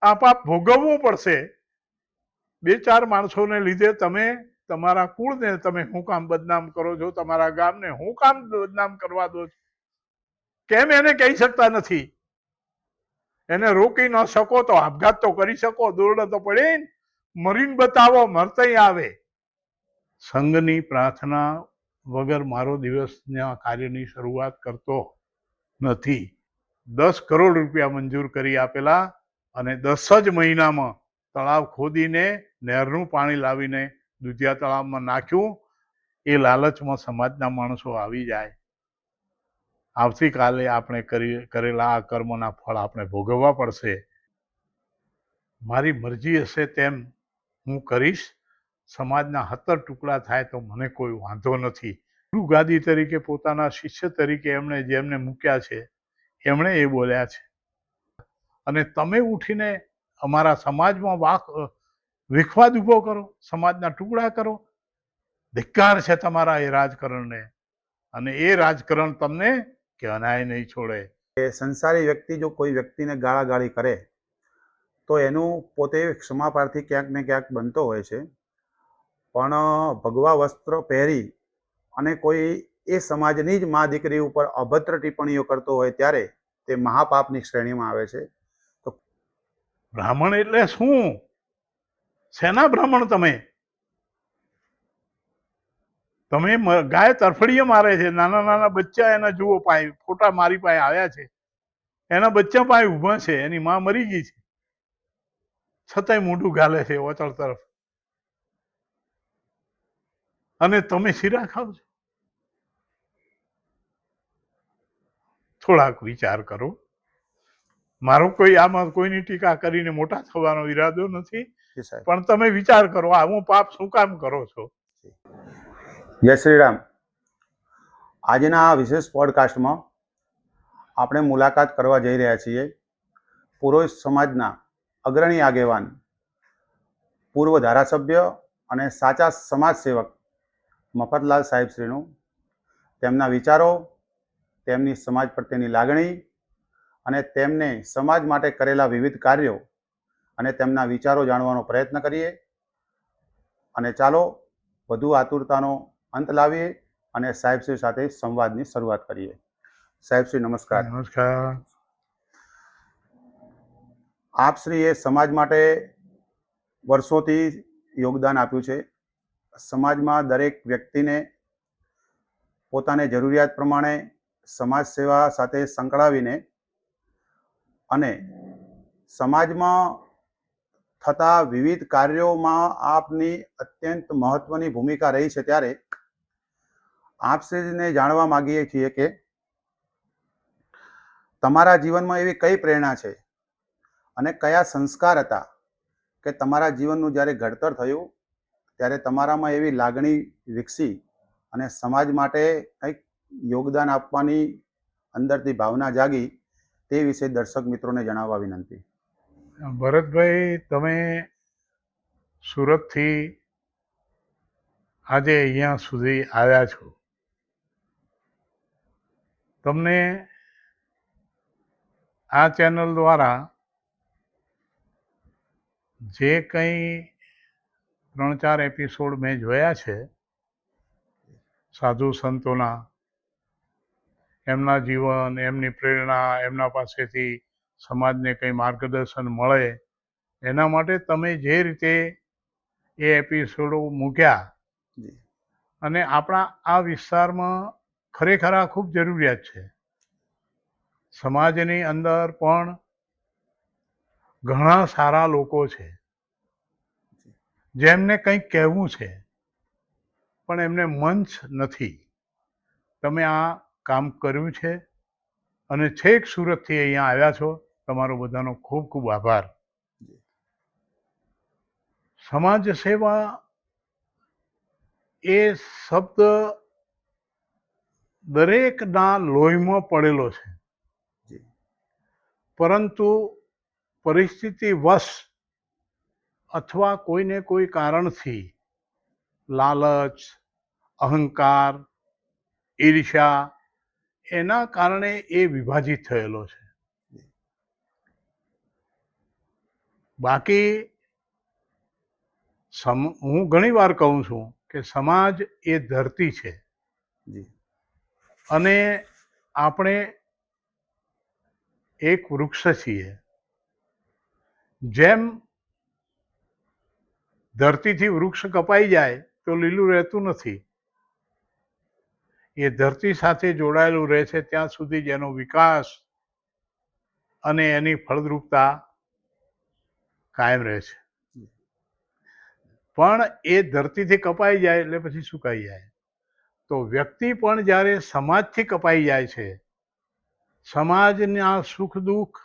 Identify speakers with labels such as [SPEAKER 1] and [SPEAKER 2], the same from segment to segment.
[SPEAKER 1] આ પાપ ભોગવવું પડશે. 2-4 માણસોને લીધે તમે તમારા કુળને તમે શું કામ બદનામ કરો છો? તમારા ગામને શું કામ બદનામ કરવા દો છો? કેમ એને કહી શકતા નથી? એને રોકી ન શકો તો આપઘાત તો કરી શકો, દોરડો તો પડે, મરીને બતાવો, મરતઈ આવે. સંઘની પ્રાર્થના વગર મારો દિવસના કાર્યની શરૂઆત કરતો નથી. 10 કરોડ રૂપિયા મંજૂર કરી આપેલા અને 10 જ મહિનામાં તળાવ ખોદીને નહેરનું પાણી લાવીને દુધિયા તળાવમાં નાખ્યું. એ લાલચમાં સમાજના માણસો આવી જાય. આવતીકાલે આપણે કરેલા આ કર્મના ફળ આપણે ભોગવવા પડશે. મારી મરજી હશે તેમ હું કરીશ. સમાજના 70 ટુકડા થાય તો મને કોઈ વાંધો નથી. ગુરુ ગાદી તરીકે પોતાના શિષ્ય તરીકે એમણે જેમને મૂક્યા છે એમણે એ બોલ્યા છે. અને તમે ઉઠીને અમારા સમાજમાં વિખવાદ ઊભો કરો, સમાજના ટુકડા કરો. ધિક્કાર છે તમારા એ રાજકારણને, અને એ રાજકારણ તમને ક્યાંય નહીં છોડે.
[SPEAKER 2] સંસારી વ્યક્તિ જો કોઈ વ્યક્તિને ગાળાગાળી કરે તો એનું પોતે ક્ષમાપ્રાર્થી ક્યાંક ને ક્યાંક બનતો હોય છે, પણ ભગવા વસ્ત્ર પહેરી અને કોઈ એ સમાજની જ મા દીકરી ઉપર અભદ્ર ટિપ્પણીઓ કરતો હોય ત્યારે તે મહાપાપની શ્રેણીમાં આવે છે. તો
[SPEAKER 1] બ્રાહ્મણ એટલે શું? શેના બ્રાહ્મણ તમે? તમે ગાય તરફડીએ મારે છે, નાના નાના બચ્ચા એના જુઓ પાય ફોટા મારી પાસે આવ્યા છે, એના બચ્ચા પાસે ઊભા છે, એની માં મરી ગઈ છે, છતાંય મોઢું ગાલે છે ઓચળ તરફ, અને તમે શીરા ખાવ છો. થોડાક વિચાર કરો. મારો કોઈ આમાં કોઈની ટીકા કરીને મોટા થવાનો ઈરાદો નથી, પણ તમે વિચાર કરો, આવું પાપ શું કામ કરો છો?
[SPEAKER 2] જય શ્રી રામ. આજના આ વિશેષ પોડકાસ્ટમાં આપણે મુલાકાત કરવા જઈ રહ્યા છીએ પુરોહિત સમાજના અગ્રણી આગેવાન, પૂર્વ ધારાસભ્ય અને સાચા સમાજ સેવક મફતલાલ સાહેબશ્રીનું. તેમના વિચારો, તેમની સમાજ પ્રત્યેની લાગણી અને તેમને સમાજ માટે કરેલા વિવિધ કાર્યો અને તેમના વિચારો જાણવાનો પ્રયત્ન કરીએ. અને ચાલો વધુ આતુરતાનો અંત લાવીએ અને સાહેબશ્રી સાથે સંવાદની શરૂઆત કરીએ. સાહેબશ્રી નમસ્કાર.
[SPEAKER 1] નમસ્કાર.
[SPEAKER 2] આપશ્રીએ સમાજ માટે વર્ષોથી યોગદાન આપ્યું છે. સમાજમાં દરેક વ્યક્તિને પોતાને જરૂરિયાત પ્રમાણે સમાજ સેવા સાથે સંકળાવીને અને સમાજમાં થતા વિવિધ કાર્યોમાં આપની અત્યંત મહત્વની ભૂમિકા રહી છે. ત્યારે આપશ્રીને જાણવા માંગીએ છીએ કે તમારા જીવનમાં એવી કઈ પ્રેરણા છે અને કયા સંસ્કાર હતા કે તમારા જીવનનું જ્યારે ઘડતર થયું ત્યારે તમારામાં એવી લાગણી વિકસી અને સમાજ માટે કંઈક યોગદાન આપવાની અંદરથી ભાવના જાગી, તે વિશે દર્શક મિત્રોને જણાવવા વિનંતી.
[SPEAKER 1] ભરતભાઈ, તમે સુરતથી આજે અહીંયા સુધી આવ્યા છો. તમને આ ચેનલ દ્વારા જે કંઈ 3-4 એપિસોડ મેં જોયા છે સાધુ સંતોના, એમના જીવન, એમની પ્રેરણા, એમના પાસેથી સમાજને કંઈ માર્ગદર્શન મળે, એના માટે તમે જે રીતે એ એપિસોડો મૂક્યા, અને આપણા આ વિસ્તારમાં ખરેખર આ ખૂબ જરૂરિયાત છે. સમાજની અંદર પણ ઘણા સારા લોકો છે જેમને કંઈક કહેવું છે પણ એમને મંચ નથી. તમે આ કામ કર્યું છે અને છેક સુરતથી અહીંયા આવ્યા છો. તમારો બધાનો ખૂબ ખૂબ આભાર. સમાજ સેવા એ શબ્દ દરેકના લોહીમાં પડેલો છે, પરંતુ પરિસ્થિતિવશ અથવા કોઈને કોઈ કારણથી લાલચ, અહંકાર, ઈર્ષ્યા, એના કારણે એ વિભાજિત થયેલો છે. બાકી હું ઘણી વાર કહું છું કે સમાજ એ ધરતી છે
[SPEAKER 2] જી
[SPEAKER 1] અને આપણે એક વૃક્ષ છીએ. જેમ ધરતીથી વૃક્ષ કપાઈ જાય તો લીલું રહેતું નથી. એ ધરતી સાથે જોડાયેલું રહે છે ત્યાં સુધી જ એનો વિકાસ અને એની ફળદ્રુપતા કાયમ રહે છે. પણ એ ધરતીથી કપાઈ જાય એટલે પછી સુકાઈ જાય. તો વ્યક્તિ પણ જ્યારે સમાજથી કપાઈ જાય છે, સમાજના સુખ દુઃખ,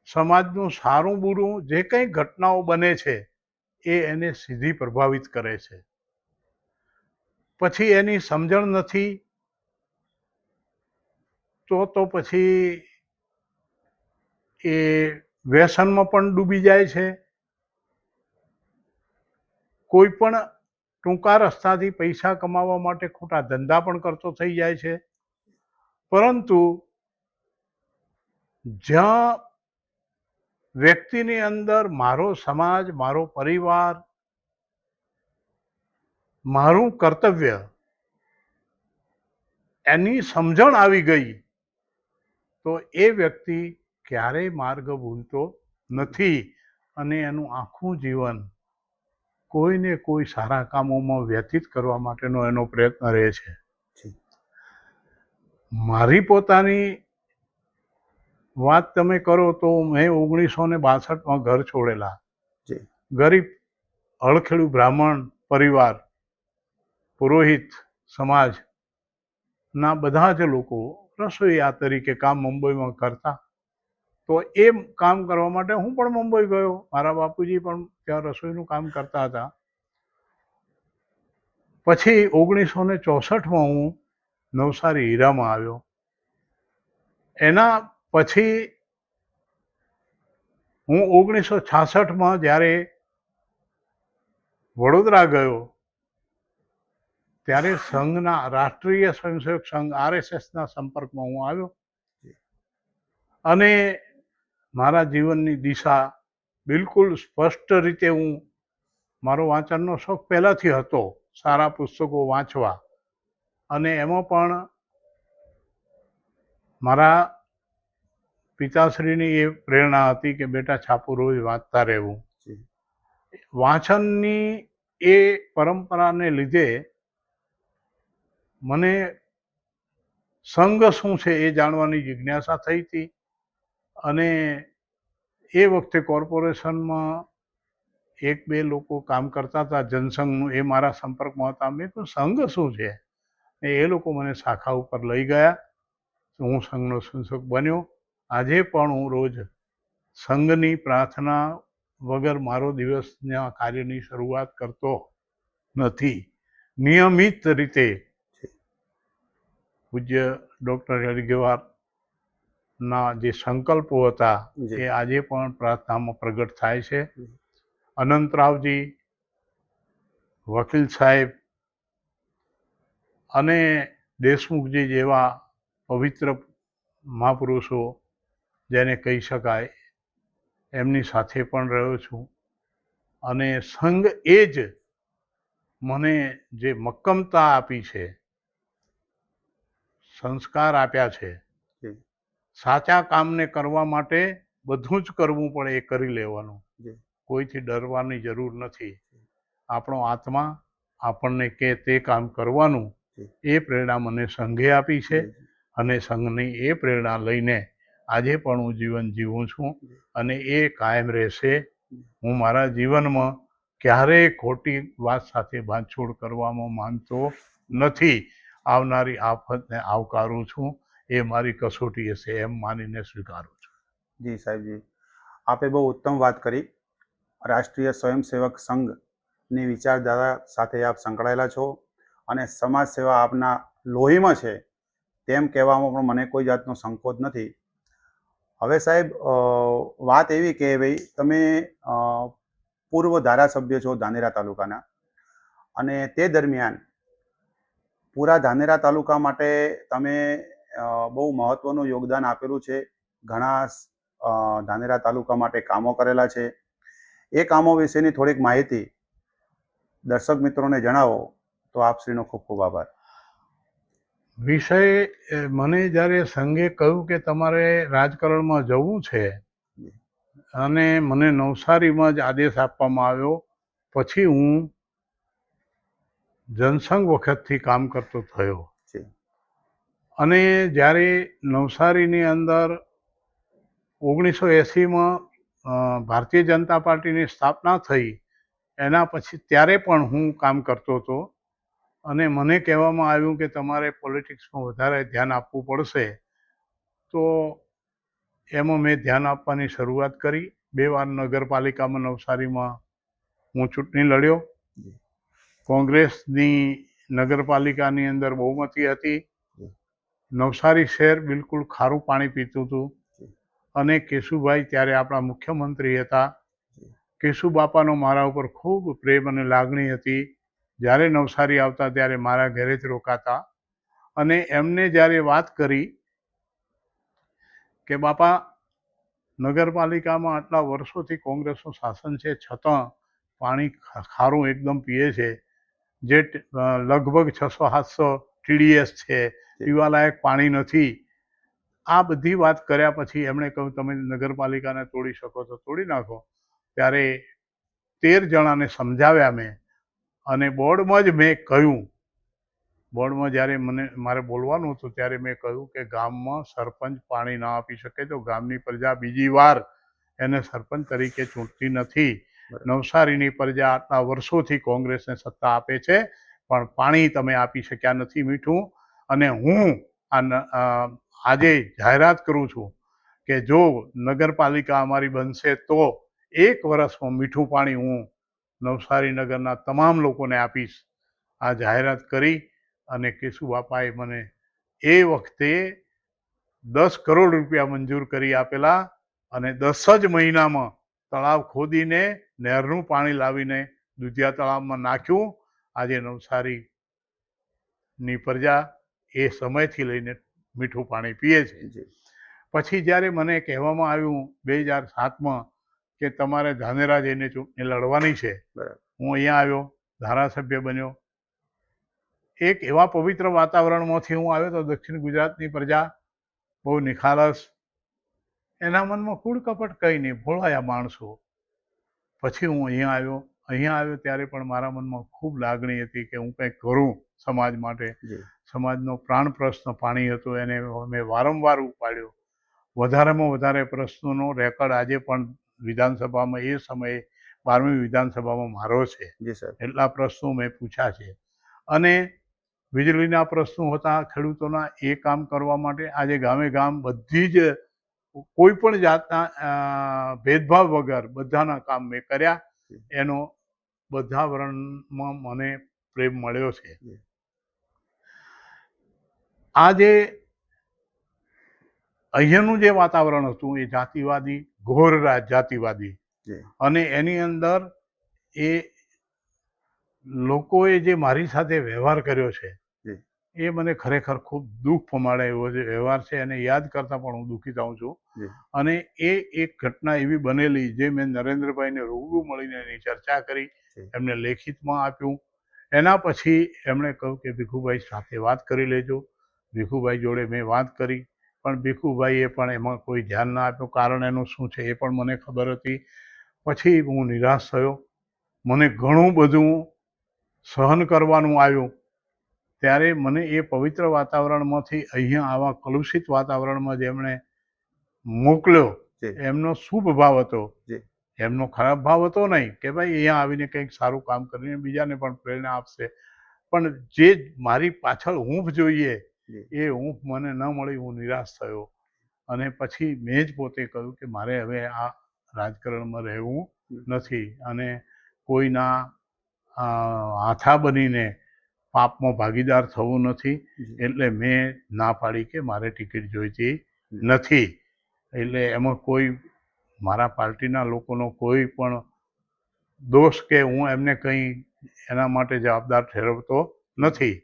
[SPEAKER 1] સમાજનું સારું બુરું જે કંઈ ઘટનાઓ બને છે એ એને સીધી પ્રભાવિત કરે છે. પછી એની સમજણ નથી તો પછી એ વ્યસનમાં પણ ડૂબી જાય છે. કોઈ પણ ટૂંકા રસ્તાથી પૈસા કમાવા માટે ખોટા ધંધા પણ કરતો થઈ જાય છે. પરંતુ જ્યાં વ્યક્તિની અંદર મારો સમાજ, મારો પરિવાર, મારું કર્તવ્ય એની સમજણ આવી ગઈ તો એ વ્યક્તિ ક્યારેય માર્ગ ભૂલતો નથી અને એનું આખું જીવન કોઈને કોઈ સારા કામોમાં વ્યતીત કરવા માટેનો એનો પ્રયત્ન રહે છે. મારી પોતાની વાત તમે કરો તો મેં 1962માં ઘર છોડેલા. ગરીબ હળખેડુ બ્રાહ્મણ પરિવાર, પુરોહિત સમાજના બધા જ લોકો રસોઈયા તરીકે કામ મુંબઈમાં કરતા. તો એ કામ કરવા માટે હું પણ મુંબઈ ગયો. મારા બાપુજી પણ ત્યાં રસોઈનું કામ કરતા હતા. પછી 1964માં હું નવસારી હીરામાં આવ્યો. એના પછી હું 1966માં જ્યારે વડોદરા ગયો ત્યારે સંઘના રાષ્ટ્રીય સ્વયંસેવક સંઘ RSSના સંપર્કમાં હું આવ્યો અને મારા જીવનની દિશા બિલકુલ સ્પષ્ટ રીતે મારો વાંચનનો શોખ પહેલાંથી હતો, સારા પુસ્તકો વાંચવા, અને એમાં પણ મારા પિતાશ્રીની એ પ્રેરણા હતી કે બેટા છાપું રોજ વાંચતા રહેવું. વાંચનની એ પરંપરાને લીધે મને સંઘ શું છે એ જાણવાની જિજ્ઞાસા થઈ હતી. અને એ વખતે કોર્પોરેશનમાં એક બે લોકો કામ કરતા હતા જનસંઘનું, એ મારા સંપર્કમાં હતા. મેં કહ્યું સંઘ શું છે? એ લોકો મને શાખા ઉપર લઈ ગયા. હું સંઘનો સંસદ બન્યો. આજે પણ હું રોજ સંઘની પ્રાર્થના વગર મારો દિવસના કાર્યની શરૂઆત કરતો નથી. નિયમિત રીતે પૂજ્ય ડૉક્ટર હેડગેવારના જે સંકલ્પો હતા એ આજે પણ પ્રાર્થનામાં પ્રગટ થાય છે. અનંતરાવજી, વકીલ સાહેબ અને દેશમુખજી જેવા પવિત્ર મહાપુરુષો જેને કહી શકાય, એમની સાથે પણ રહ્યો છું. અને સંઘ એ જ મને જે મક્કમતા આપી છે, સંસ્કાર આપ્યા છે, સાચા કામને કરવા માટે બધું જ કરવું પડે એ કરી લેવાનું, કોઈથી ડરવાની જરૂર નથી. આપણો આત્મા આપણને કે તે કામ કરવાનું, એ પ્રેરણા મને સંઘે આપી છે અને સંઘની એ પ્રેરણા લઈને આજે પણ હું જીવન જીવું છું અને એ કાયમ રહેશે. હું મારા જીવનમાં ક્યારેય ખોટી વાત સાથે બાંધછોડ કરવામાં માનતો નથી. આવનારી આફતને આવકારું છું, એ મારી કસોટી હશે એમ માનીને સ્વીકારું છું.
[SPEAKER 2] જી સાહેબજી, આપે બહુ ઉત્તમ વાત કરી. રાષ્ટ્રીય સ્વયંસેવક સંઘની વિચારધારા સાથે આપ સંકળાયેલા છો અને સમાજ સેવા આપના લોહીમાં છે તેમ કહેવામાં પણ મને કોઈ જાતનો સંકોચ નથી. હવે સાહેબ, વાત એવી કે ભાઈ તમે પૂર્વ ધારાસભ્ય છો ધાનેરા તાલુકાના, અને તે દરમિયાન પૂરા ધાનેરા તાલુકા માટે તમે બહુ મહત્વનું યોગદાન આપેલું છે. ઘણા ધાનેરા તાલુકા માટે કામો કરેલા છે. એ કામો વિશેની થોડીક માહિતી દર્શક મિત્રોને જણાવો તો આપશ્રીનો ખૂબ ખૂબ આભાર.
[SPEAKER 1] વિષય મને જ્યારે સંઘે કહ્યું કે તમારે રાજકારણમાં જવું છે અને મને નવસારીમાં જ આદેશ આપવામાં આવ્યો, પછી હું જનસંઘ વખતથી કામ કરતો થયો.
[SPEAKER 2] જી.
[SPEAKER 1] અને જ્યારે નવસારીની અંદર 1980માં ભારતીય જનતા પાર્ટીની સ્થાપના થઈ, એના પછી ત્યારે પણ હું કામ કરતો હતો. અને મને કહેવામાં આવ્યું કે તમારે પોલિટિક્સમાં વધારે ધ્યાન આપવું પડશે. તો એમાં મેં ધ્યાન આપવાની શરૂઆત કરી. 2 વાર નગરપાલિકામાં નવસારીમાં હું ચૂંટણી લડ્યો. કોંગ્રેસની નગરપાલિકાની અંદર બહુમતી હતી. નવસારી શહેર બિલકુલ ખારું પાણી પીતું હતું. અને કેશુભાઈ ત્યારે આપણા મુખ્યમંત્રી હતા. કેશુબાપાનો મારા ઉપર ખૂબ પ્રેમ અને લાગણી હતી. જ્યારે નવસારી આવતા ત્યારે મારા ઘરે જ રોકાતા. અને એમને જ્યારે વાત કરી કે બાપા, નગરપાલિકામાં આટલા વર્ષોથી કોંગ્રેસનું શાસન છે, છતાં પાણી ખારું એકદમ પીએ છે, જે લગભગ 600-700 TDS છે, પીવાલાયક પાણી નથી. આ બધી વાત કર્યા પછી એમણે કહ્યું તમે નગરપાલિકાને તોડી શકો તો તોડી નાખો. ત્યારે 13 જણાને સમજાવ્યા મેં. અને બોર્ડમાં જ મેં કહ્યું, બોર્ડમાં જ્યારે મારે બોલવાનું હતું ત્યારે મેં કહ્યું કે ગામમાં સરપંચ પાણી ના આપી શકે તો ગામની પ્રજા બીજી વાર એને સરપંચ તરીકે ચૂંટતી નથી. નવસારીની પ્રજા આટલા વર્ષોથી કોંગ્રેસને સત્તા આપે છે, પણ પાણી તમે આપી શક્યા નથી મીઠું. અને હું આજે જાહેરાત કરું છું કે જો નગરપાલિકા અમારી બનશે તો 1 વર્ષમાં મીઠું પાણી હું નવસારી નગરના તમામ લોકોને આપીશ. આ જાહેરાત કરી. અને કેશુબાપાએ મને એ વખતે 10 કરોડ રૂપિયા મંજૂર કરી આપેલા. અને 10 જ મહિનામાં તળાવ ખોદીને નહેરનું પાણી લાવીને દુધિયા તળાવમાં નાખ્યું. આજે નવસારીની પ્રજા એ સમયથી લઈને મીઠું પાણી પીએ છે. પછી જ્યારે મને કહેવામાં આવ્યું 2007માં કે તમારે ધાનેરા જઈને ચૂંટણી લડવાની છે, હું અહીંયા આવ્યો, ધારાસભ્ય બન્યો. એક એવા પવિત્ર વાતાવરણમાંથી હું આવ્યો તો દક્ષિણ ગુજરાતની પ્રજા બહુ નિખાલસ, એના મનમાં કૂડ કપટ કંઈ નહીં, ભોળાયા માણસો. પછી હું અહીંયા આવ્યો ત્યારે પણ મારા મનમાં ખૂબ લાગણી હતી કે હું કંઈક કરું સમાજ માટે. સમાજનો પ્રાણ પ્રશ્ન પાણી હતો, એને મેં વારંવાર ઉપાડ્યો. વધારેમાં વધારે પ્રશ્નોનો રેકોર્ડ આજે પણ વિધાનસભામાં એ સમયે 12મી વિધાનસભામાં મારો છે. એટલા પ્રશ્નો મેં પૂછ્યા છે. અને વીજળીના પ્રશ્નો હતા, ખેડૂતોના, એ કામ કરવા માટે આજે ગામે ગામ બધી જ કોઈ પણ જાતના ભેદભાવ વગર બધાના કામ મેં કર્યા. એનો બધા વર્ણમાં મને પ્રેમ મળ્યો છે. આજે અહીંયાનું જે વાતાવરણ હતું એ જાતિવાદી, ઘોર જાતિવાદી. અને એની અંદર એ લોકોએ જે મારી સાથે વ્યવહાર કર્યો છે એ મને ખરેખર ખૂબ દુઃખ પમાડે એવો વ્યવહાર છે. એને યાદ કરતાં પણ હું દુઃખી થાઉં છું. અને એ એક ઘટના એવી બનેલી જે મેં નરેન્દ્રભાઈને રૂબરૂ મળીને એની ચર્ચા કરી, એમને લેખિતમાં આપ્યું. એના પછી એમણે કહ્યું કે ભીખુભાઈ સાથે વાત કરી લેજો. ભીખુભાઈ જોડે મેં વાત કરી, પણ ભીખુભાઈએ પણ એમાં કોઈ ધ્યાન ના આપ્યું. કારણ એનું શું છે એ પણ મને ખબર હતી. પછી હું નિરાશ થયો. મને ઘણું બધું સહન કરવાનું આવ્યું. ત્યારે મને એ પવિત્ર વાતાવરણમાંથી અહીંયા આવા કલુષિત વાતાવરણમાં જેમણે મોકલ્યો, એમનો શુભ ભાવ હતો, એમનો ખરાબ ભાવ હતો નહીં કે ભાઈ અહીંયા આવીને કંઈક સારું કામ કરીને બીજાને પણ પ્રેરણા આપશે. પણ જે મારી પાછળ હૂંફ જોઈએ એ હૂંફ મને ન મળી. હું નિરાશ થયો. અને પછી મેં જ પોતે કહ્યું કે મારે હવે આ રાજકારણમાં રહેવું નથી અને કોઈના હાથા બનીને પાપમાં ભાગીદાર થવું નથી. એટલે મેં ના પાડી કે મારે ટિકિટ જોઈતી નથી. એટલે એમાં કોઈ મારા પાર્ટીના લોકોનો કોઈ પણ દોષ કે હું એમને કંઈ એના માટે જવાબદાર ઠેરવતો નથી.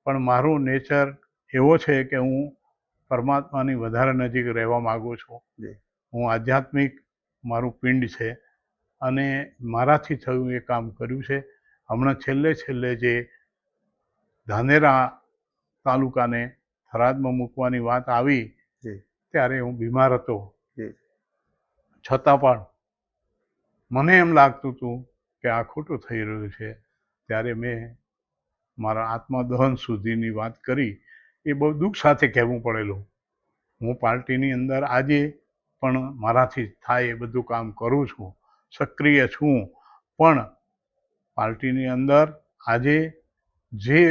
[SPEAKER 1] પણ મારું નેચર એવો છે કે હું પરમાત્માની વધારે નજીક રહેવા માગું છું. હું આધ્યાત્મિક મારું પિંડ છે અને મારાથી થયું એ કામ કર્યું છે. હમણાં છેલ્લે જે ધાનેરા તાલુકાને થરાદમાં મૂકવાની વાત આવી
[SPEAKER 2] જી
[SPEAKER 1] ત્યારે હું બીમાર હતો.
[SPEAKER 2] જી
[SPEAKER 1] છતાં પણ મને એમ લાગતું હતું કે આ ખોટું થઈ રહ્યું છે. ત્યારે મેં મારા આત્મદહન સુધીની વાત કરી. એ બહુ દુઃખ સાથે કહેવું પડેલું. હું પાર્ટીની અંદર આજે પણ મારાથી થાય એ બધું કામ કરું છું, સક્રિય છું, પણ પાર્ટીની અંદર આજે જે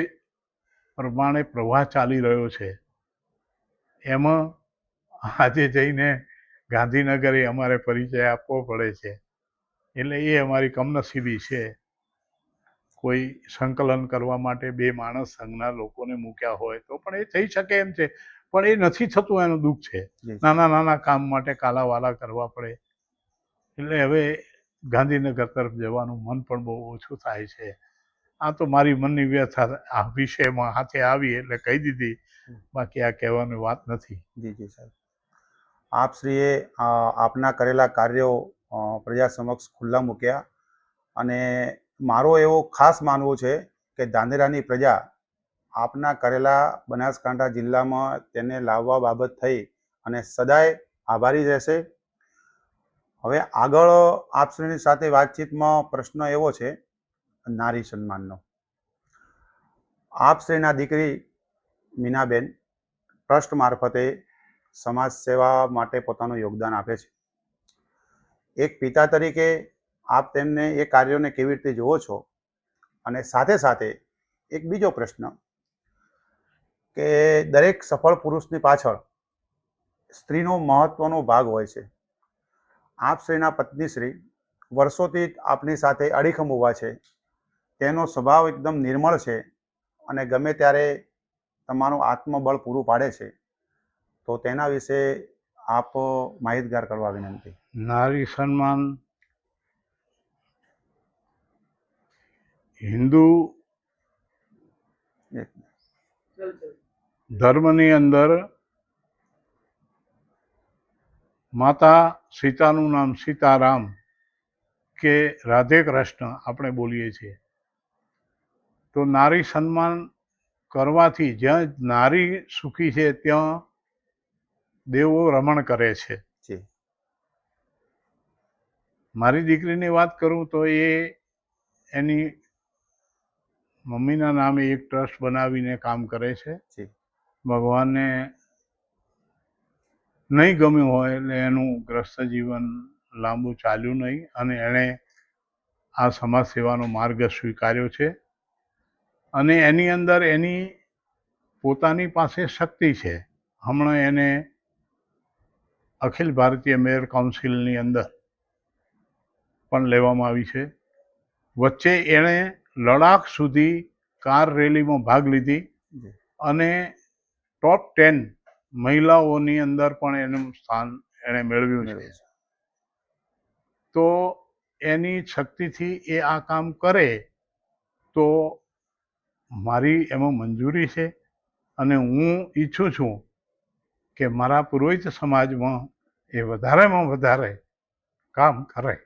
[SPEAKER 1] પ્રમાણે પ્રવાહ ચાલી રહ્યો છે એમાં આજે જઈને ગાંધીનગરે અમારે પરિચય આપવો પડે છે. એટલે એ અમારી કમનસીબી છે. કોઈ સંકલન કરવા માટે 2 માણસ સંઘના લોકોને મૂક્યા હોય તો પણ એ થઈ શકે એમ છે, પણ એ નથી થતું એનું દુઃખ છે. નાના કામ માટે કાલાવાલા કરવા પડે. એટલે હવે ગાંધીનગર તરફ જવાનું મન પણ બહુ ઓછું થાય છે. આ તો મારી મનની વ્યથા આ વિષયમાં હાથે આવી એટલે કહી દીધી, બાકી આ કહેવાની વાત નથી.
[SPEAKER 2] જી જી સાહેબ, આપશ્રીએ આપના કરેલા કાર્યો પ્રજા સમક્ષ ખુલ્લા મૂક્યા અને મારો એવો ખાસ માનવું છે કે ધાનેરાની પ્રજા આપના કરેલા બનાસકાંઠા જિલ્લામાં તેને લાવવા બાબત થઈ અને સદાય આભારી રહેશે. હવે આગળ આપશ્રીની સાથે વાતચીતમાં પ્રશ્ન એવો છે નારી સન્માનનો. આપશ્રીના દીકરી મીનાબેન ટ્રસ્ટ મારફતે સમાજ સેવા માટે પોતાનું યોગદાન આપે છે. એક પિતા તરીકે આપ તેમને એ કાર્યોને કેવી રીતે જુઓ છો? અને સાથે સાથે એક બીજો પ્રશ્ન કે દરેક સફળ પુરુષની પાછળ સ્ત્રીનો મહત્વનો ભાગ હોય છે. આપશ્રીના પત્નીશ્રી વર્ષોથી આપની સાથે અડીખમ ઊભા છે. તેનો સ્વભાવ એકદમ નિર્મળ છે અને ગમે ત્યારે તમારું આત્મબળ પૂરું પાડે છે. તો તેના વિશે આપ માહિતગાર કરવા વિનંતી.
[SPEAKER 1] નારી સન્માન હિન્દુ ધર્મની અંદર માતા સીતાનું નામ સીતારામ કે રાધે કૃષ્ણ આપણે બોલીએ છીએ. તો નારી સન્માન કરવાથી જ્યાં નારી સુખી છે ત્યાં દેવો રમણ કરે છે.
[SPEAKER 2] જી
[SPEAKER 1] મારી દીકરીની વાત કરું તો એ એની મમ્મીના નામે એક ટ્રસ્ટ બનાવીને કામ કરે છે.
[SPEAKER 2] જી
[SPEAKER 1] ભગવાનને નહીં ગમ્યું હોય એટલે એનું ગ્રસ્ત જીવન લાંબુ ચાલ્યું નહીં અને એણે આ સમાજ સેવાનો માર્ગ સ્વીકાર્યો છે. અને એની અંદર એની પોતાની પાસે શક્તિ છે. હમણાં એને અખિલ ભારતીય મેયર કાઉન્સિલની અંદર પણ લેવામાં આવી છે. વચ્ચે એણે લડાખ સુધી કાર રેલીમાં ભાગ લીધી અને ટોપ 10 મહિલાઓની અંદર પણ એનું સ્થાન એણે મેળવ્યું છે. તો એની શક્તિથી એ આ કામ કરે તો મારી એમાં મંજૂરી છે અને હું ઈચ્છું છું કે મારા પુરોહિત સમાજમાં એ વધારેમાં વધારે કામ કરે.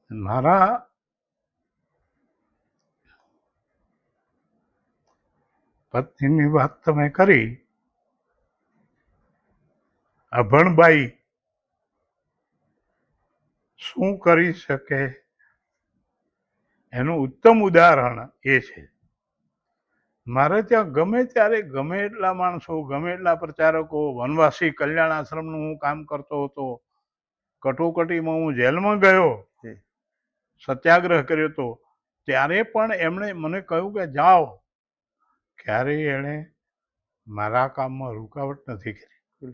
[SPEAKER 1] મારા પત્નીની વાત તમે કરી, અભણબાઈ શું કરી શકે એનું ઉત્તમ ઉદાહરણ એ છે. મારે ત્યાં ગમે ત્યારે ગમે એટલા માણસો, ગમે એટલા પ્રચારકો, વનવાસી કલ્યાણ આશ્રમનું હું કામ કરતો હતો, કટોકટીમાં હું જેલમાં ગયો, સત્યાગ્રહ કર્યો હતો, ત્યારે પણ એમણે મને કહ્યું કે જાઓ. ક્યારેય એણે મારા કામમાં રૂકાવટ નથી કરી,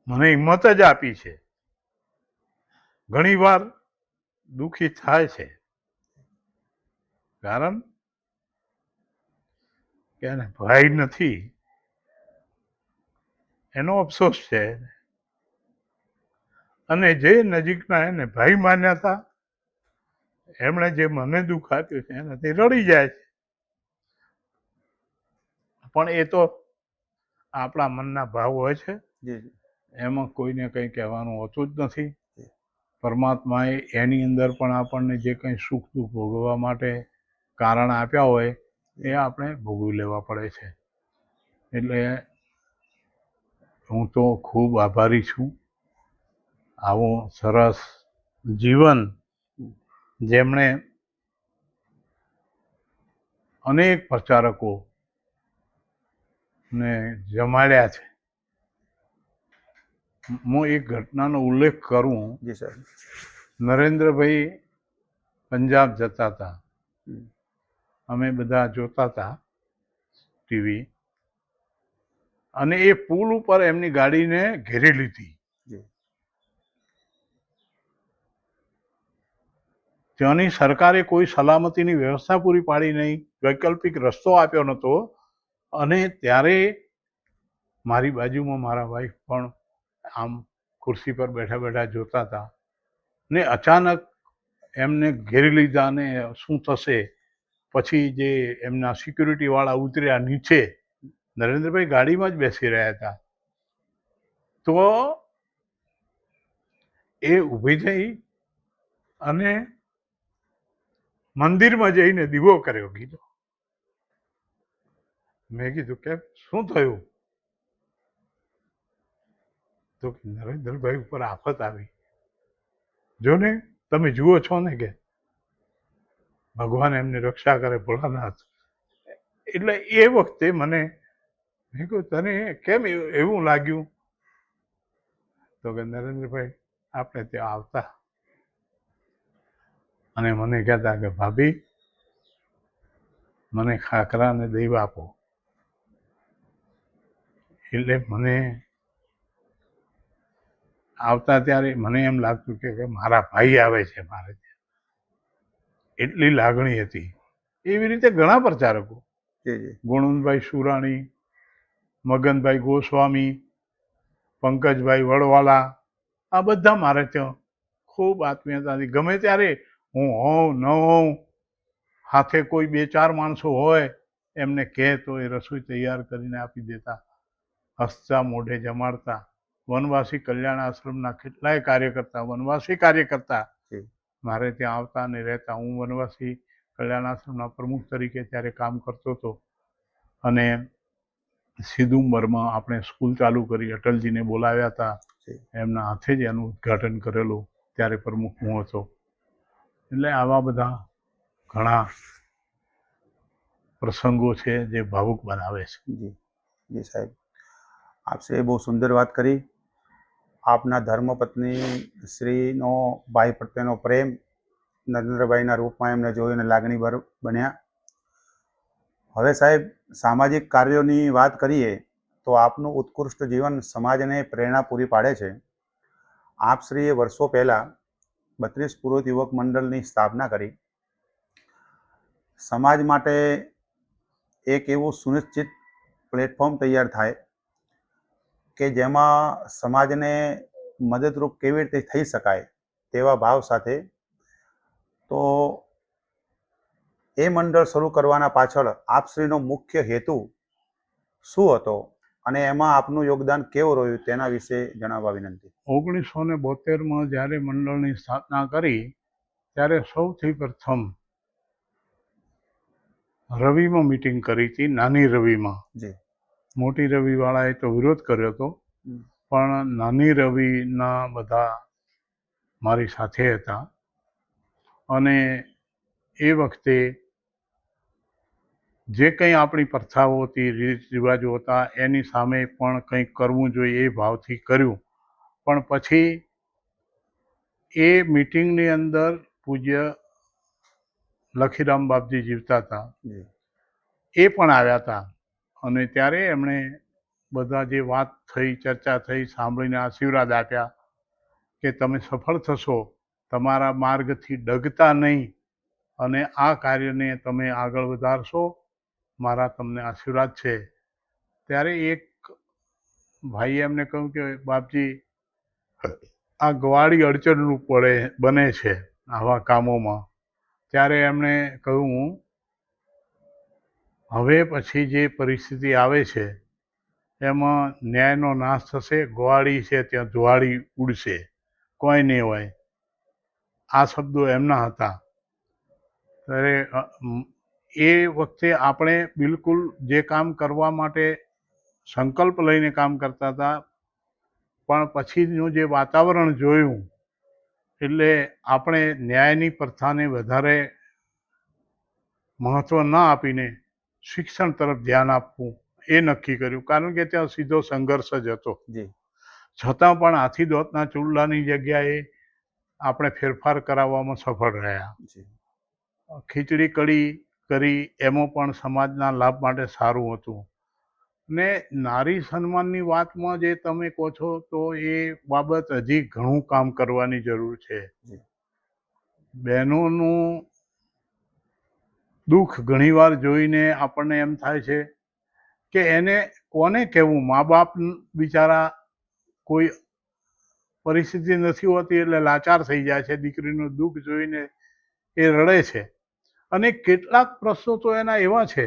[SPEAKER 1] મને હિંમત જ આપી છે. ઘણીવાર દુઃખી થાય છે કારણ કે એને ભાઈ નથી એનો અફસોસ છે. અને જે નજીકના એને ભાઈ માન્યા હતા એમણે જે મને દુઃખ આપ્યું છે એનાથી રડી જાય છે. પણ એ તો આપણા મનના ભાવ હોય છે.
[SPEAKER 2] જી જી
[SPEAKER 1] એમાં કોઈને કંઈ કહેવાનું હોતું જ નથી. પરમાત્માએ એની અંદર પણ આપણને જે કંઈ સુખ દુઃખ ભોગવવા માટે કારણ આપ્યા હોય એ આપણે ભોગવી લેવા પડે છે. એટલે હું તો ખૂબ આભારી છું. આવું સરસ જીવન જેમણે અનેક પ્રચારકોને જમાડ્યા છે. હું એક ઘટનાનો ઉલ્લેખ કરું.
[SPEAKER 2] જી સાહેબ.
[SPEAKER 1] નરેન્દ્રભાઈ પંજાબ જતા હતા,
[SPEAKER 2] હમ.
[SPEAKER 1] અમે બધા જોતા હતા ટીવી, અને એ પુલ ઉપર એમની ગાડીને ઘેરી લીધી.
[SPEAKER 2] જી
[SPEAKER 1] ત્યાંની સરકારે કોઈ સલામતીની વ્યવસ્થા પૂરી પાડી નહીં, વૈકલ્પિક રસ્તો આપ્યો નહોતો. અને ત્યારે મારી બાજુમાં મારા વાઈફ પણ આમ ખુરશી પર બેઠા બેઠા જોતા હતા, ને અચાનક એમને ઘેરી લીધા. ને શું થશે પછી જે એમના સિક્યુરિટીવાળા ઉતર્યા નીચે, નરેન્દ્રભાઈ ગાડીમાં જ બેસી રહ્યા હતા, તો એ ઊભી થઈ અને મંદિરમાં જઈને દીવો કર્યો. કીધું, મેં કીધું કેમ, શું થયું? તો નરેન્દ્રભાઈ ઉપર આફત આવી. જો ને તમે જુઓ છો ને કે ભગવાન એમની રક્ષા કરે, ભોળાનાથ. એટલે એ વખતે મને મેં કહ્યું, તને કેમ એવું લાગ્યું? તો કે નરેન્દ્રભાઈ આપણે ત્યાં આવતા અને મને કહેતા કે ભાભી મને ખાખરા અને દહીં આપો. એટલે મને આવતા ત્યારે મને એમ લાગતું કે મારા ભાઈ આવે છે મારે ત્યાં, એટલી લાગણી હતી. એવી રીતે ઘણા પ્રચારકો,
[SPEAKER 2] જી જી
[SPEAKER 1] ગુણવંતભાઈ સુરાણી, મગનભાઈ ગોસ્વામી, પંકજભાઈ વડવાલા, આ બધા મારે ત્યાં ખૂબ આત્મીયતાથી. ગમે ત્યારે હું હોઉં ન હોઉં, હાથે કોઈ 2-4 માણસો હોય એમને કહે તો એ રસોઈ તૈયાર કરીને આપી દેતા, હસતા મોઢે જમાડતા. વનવાસી કલ્યાણ આશ્રમના કેટલાય કાર્યકર્તા, વનવાસી કાર્યકર્તા મારે ત્યાં આવતા અને રહેતા. હું વનવાસી કલ્યાણ આશ્રમના પ્રમુખ તરીકે ત્યારે કામ કરતો હતો, અને સિદુંબરમાં આપણે સ્કૂલ ચાલુ કરી, અટલજીને બોલાવ્યા હતા, એમના હાથે જ એનું ઉદ્ઘાટન કરેલું, ત્યારે પ્રમુખ હું હતો. એટલે આવા બધા ઘણા પ્રસંગો છે જે ભાવુક બનાવે છે.
[SPEAKER 2] જી જી સાહેબ, આપશે બહુ સુંદર વાત કરી. આપના ધર્મપત્ની શ્રીનો ભાઈ પ્રત્યેનો પ્રેમ, નરેન્દ્રભાઈના રૂપમાં એમને જોઈને લાગણીભર બન્યા. હવે સાહેબ, સામાજિક કાર્યોની વાત કરીએ તો આપનું ઉત્કૃષ્ટ જીવન સમાજને પ્રેરણા પૂરી પાડે છે. આપશ્રીએ વર્ષો પહેલાં 32 પુરોહિત યુવક મંડળની સ્થાપના કરી. સમાજ માટે એક એવું સુનિશ્ચિત પ્લેટફોર્મ તૈયાર થાય કે જેમાં સમાજને મદદરૂપ કેવી રીતે થઈ શકાય તેવા ભાવ સાથે. તો એ મંડળ શરૂ કરવાના પાછળ આપશ્રીનો મુખ્ય હેતુ શું હતો અને એમાં આપનું યોગદાન કેવું રહ્યું તેના વિશે જણાવવા વિનંતી.
[SPEAKER 1] 1972માં જ્યારે મંડળની સ્થાપના કરી ત્યારે સૌથી પ્રથમ રવિમાં મિટિંગ કરી હતી, નાની રવિમાં.
[SPEAKER 2] જી
[SPEAKER 1] મોટી રવિવાળાએ તો વિરોધ કર્યો હતો, પણ નાની રવિના બધા મારી સાથે હતા. અને એ વખતે જે કંઈ આપણી પ્રથાઓ હતી, રીત રિવાજો હતા, એની સામે પણ કંઈક કરવું જોઈએ એ ભાવથી કર્યું. પણ પછી એ મિટિંગની અંદર પૂજ્ય લખીરામ બાપજી જીવતા હતા, એ પણ આવ્યા હતા. અને ત્યારે એમણે બધા જે વાત થઈ, ચર્ચા થઈ, સાંભળીને આશીર્વાદ આપ્યા કે તમે સફળ થશો, તમારા માર્ગથી ડગતા નહીં, અને આ કાર્યને તમે આગળ વધારશો, મારા તમને આશીર્વાદ છે. ત્યારે એક ભાઈએ એમને કહ્યું કે બાપજી, આ ગવાડી અડચણરૂપ બને છે આવા કામોમાં. ત્યારે એમણે કહ્યું, હવે પછી જે પરિસ્થિતિ આવે છે એમાં ન્યાયનો નાશ થશે, ગોવાળી છે ત્યાં જુવાળી ઉડશે, કોઈ નહીં હોય. આ શબ્દો એમના હતા. ત્યારે એ વખતે આપણે બિલકુલ જે કામ કરવા માટે સંકલ્પ લઈને કામ કરતા હતા, પણ પછીનું જે વાતાવરણ જોયું એટલે આપણે ન્યાયની પ્રથાને વધારે મહત્વ ન આપીને શિક્ષણ તરફ ધ્યાન આપવું એ નક્કી કર્યું. કારણ કે ત્યાં સીધો સંઘર્ષ જ હતો. છતાં પણ હાથી દોતના ચૂલાની જગ્યાએ આપણે ફેરફાર કરાવવામાં સફળ રહ્યા. ખીચડી કઢી કરી એમાં પણ સમાજના લાભ માટે સારું હતું. ને નારી સન્માનની વાતમાં જે તમે કહો છો તો એ બાબત હજી ઘણું કામ કરવાની જરૂર છે. બહેનોનું દુઃખ ઘણીવાર જોઈને આપણને એમ થાય છે કે એને કોને કહેવું. મા બાપ બિચારા કોઈ પરિસ્થિતિ નથી હોતી એટલે લાચાર થઈ જાય છે. દીકરીનું દુઃખ જોઈને એ રડે છે. અને કેટલાક પ્રશ્નો તો એના એવા છે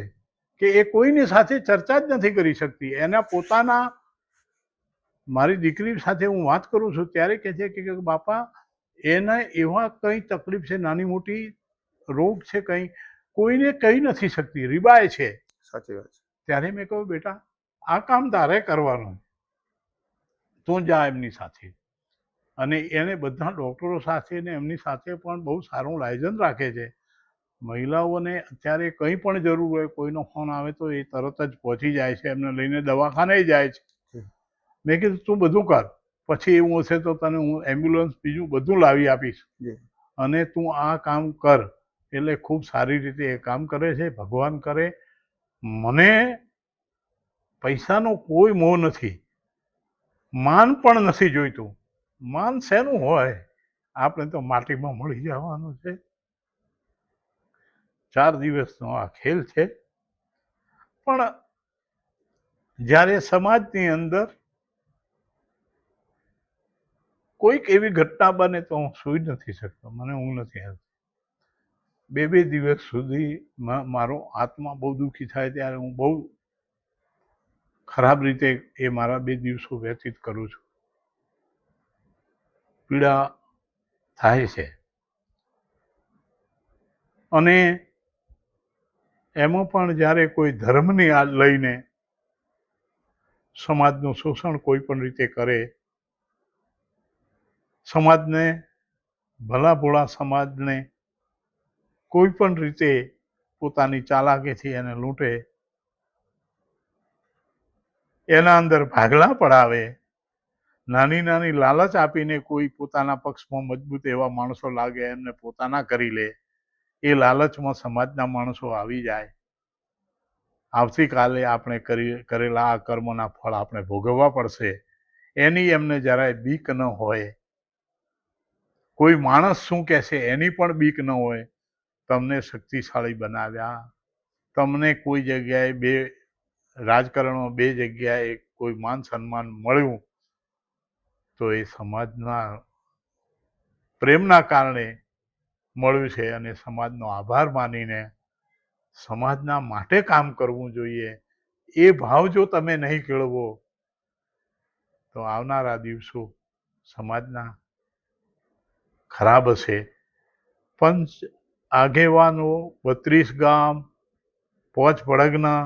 [SPEAKER 1] કે એ કોઈની સાથે ચર્ચા જ નથી કરી શકતી. એના પોતાના, મારી દીકરી સાથે હું વાત કરું છું ત્યારે કહે છે કે બાપા એને એવા કંઈ તકલીફ છે, નાની મોટી રોગ છે, કંઈ કોઈને કહી નથી શકતી, રીબાય છે.
[SPEAKER 2] સાચી વાત છે.
[SPEAKER 1] ત્યારે મેં કહ્યું બેટા આ કામ તારે કરવાનું, તું જા એમની સાથે. અને એને બધા ડૉક્ટરો સાથે ને એમની સાથે પણ બહુ સારું લાયસન્સ રાખે છે. મહિલાઓને અત્યારે કંઈ પણ જરૂર હોય, કોઈનો ફોન આવે તો એ તરત જ પહોંચી જાય છે, એમને લઈને દવાખાને જાય છે. મેં કીધું તું બધું કર, પછી એવું હશે તો તને હું એમ્બ્યુલન્સ બીજું બધું લાવી આપીશ, અને તું આ કામ કર. એટલે ખૂબ સારી રીતે એ કામ કરે છે. ભગવાન કરે. મને પૈસાનો કોઈ મોહ નથી, માન પણ નથી જોઈતું. માન શેનું હોય, આપણે તો માટીમાં મળી જવાનું છે. 4 દિવસનો આ ખેલ છે. પણ જ્યારે સમાજની અંદર કોઈક એવી ઘટના બને તો હું સૂઈ નથી શકતો, મને ઊંઘ નથી આવતી. 2 દિવસ સુધી મારો આત્મા બહુ દુઃખી થાય ત્યારે હું બહુ ખરાબ રીતે એ મારા 2 દિવસો વ્યતીત કરું છું. પીડા થાય છે. અને એમાં પણ જ્યારે કોઈ ધર્મની લઈને સમાજનું શોષણ કોઈ પણ રીતે કરે, સમાજને, ભલા ભોળા સમાજને કોઈ પણ રીતે પોતાની ચાલાકીથી એને લૂંટે, એના અંદર ભાગલા પડાવે, નાની નાની લાલચ આપીને કોઈ પોતાના પક્ષમાં મજબૂત એવા માણસો લાગે, એમને પોતાના કરી લે, એ લાલચમાં સમાજના માણસો આવી જાય. આવતીકાલે આપણે કરેલા આ કર્મના ફળ આપણે ભોગવવા પડશે, એની એમને જરાય બીક ન હોય. કોઈ માણસ શું કહેશે એની પણ બીક ન હોય. તમને શક્તિશાળી બનાવ્યા, તમને કોઈ જગ્યાએ રાજકારણમાં 2 જગ્યાએ કોઈ માન સન્માન મળ્યું તો એ સમાજના પ્રેમના કારણે મળ્યું છે. અને સમાજનો આભાર માનીને સમાજના માટે કામ કરવું જોઈએ. એ ભાવ જો તમે નહીં કેળવો તો આવનારા દિવસો સમાજના ખરાબ હશે. પંચ આગેવાનો 32 ગામ પોચ પડગના